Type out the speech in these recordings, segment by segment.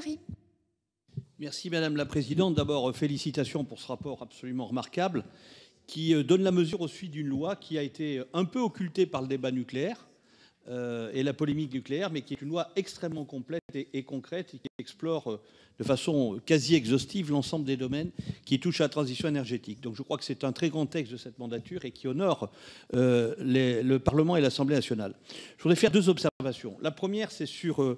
Savary. Merci Madame la Présidente. D'abord, félicitations pour ce rapport absolument remarquable qui donne la mesure aussi d'une loi qui a été un peu occultée par le débat nucléaire et la polémique nucléaire, mais qui est une loi extrêmement complète et concrète et qui explore de façon quasi exhaustive l'ensemble des domaines qui touchent à la transition énergétique. Donc je crois que c'est un très grand texte de cette mandature et qui honore le Parlement et l'Assemblée nationale. Je voudrais faire deux observations. La première, c'est sur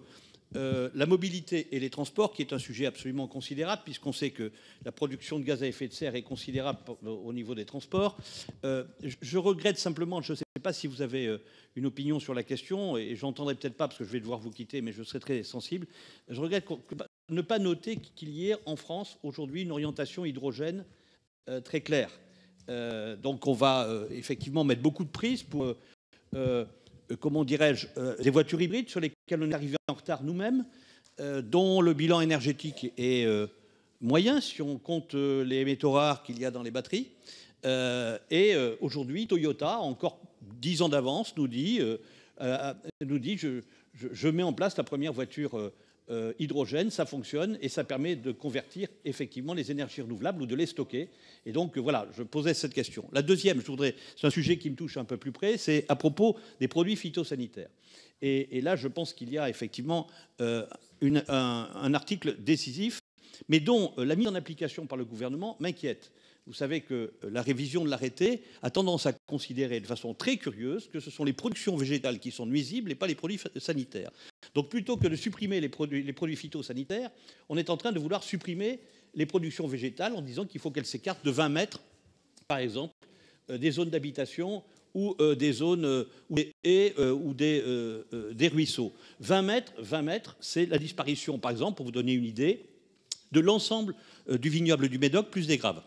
la mobilité et les transports, qui est un sujet absolument considérable, puisqu'on sait que la production de gaz à effet de serre est considérable au niveau des transports. Je regrette simplement, je ne sais pas si vous avez une opinion sur la question, et j'entendrai peut-être pas parce que je vais devoir vous quitter, mais je serai très sensible. Je regrette ne pas noter qu'il y ait en France aujourd'hui une orientation hydrogène très claire. Donc on va effectivement mettre beaucoup de prises pour comment dirais-je, des voitures hybrides sur lesquelles on est arrivé en retard nous-mêmes, dont le bilan énergétique est moyen si on compte les métaux rares qu'il y a dans les batteries. Et aujourd'hui, Toyota, encore 10 ans d'avance, nous dit je mets en place la première voiture hydrogène, ça fonctionne et ça permet de convertir effectivement les énergies renouvelables ou de les stocker. Et donc voilà, je posais cette question. La deuxième, c'est un sujet qui me touche un peu plus près, c'est à propos des produits phytosanitaires. Et là, je pense qu'il y a effectivement un article décisif, mais dont la mise en application par le gouvernement m'inquiète. Vous savez que la révision de l'arrêté a tendance à considérer de façon très curieuse que ce sont les productions végétales qui sont nuisibles et pas les produits sanitaires. Donc plutôt que de supprimer les produits phytosanitaires, on est en train de vouloir supprimer les productions végétales en disant qu'il faut qu'elles s'écartent de 20 mètres, par exemple, des zones d'habitation ou des zones ou des ruisseaux. 20 mètres, c'est la disparition, par exemple, pour vous donner une idée, de l'ensemble du vignoble du Médoc plus des Graves,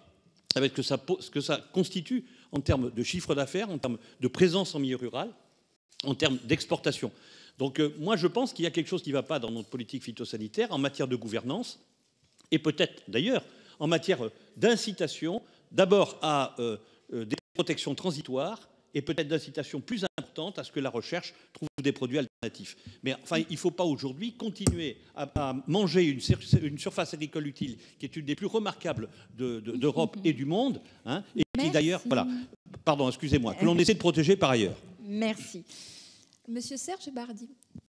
avec ce que ça constitue en termes de chiffre d'affaires, en termes de présence en milieu rural, en termes d'exportation. Donc moi, je pense qu'il y a quelque chose qui ne va pas dans notre politique phytosanitaire en matière de gouvernance et peut-être d'ailleurs en matière d'incitation, d'abord à des protections transitoires et peut-être d'incitation plus importante à ce que la recherche trouve des produits alternatifs. Mais enfin, il ne faut pas aujourd'hui continuer à manger une surface agricole utile qui est une des plus remarquables d'Europe et du monde, hein, et qui d'ailleurs, voilà, pardon, excusez-moi, que l'on essaie de protéger par ailleurs. Merci. Monsieur Serge Bardy.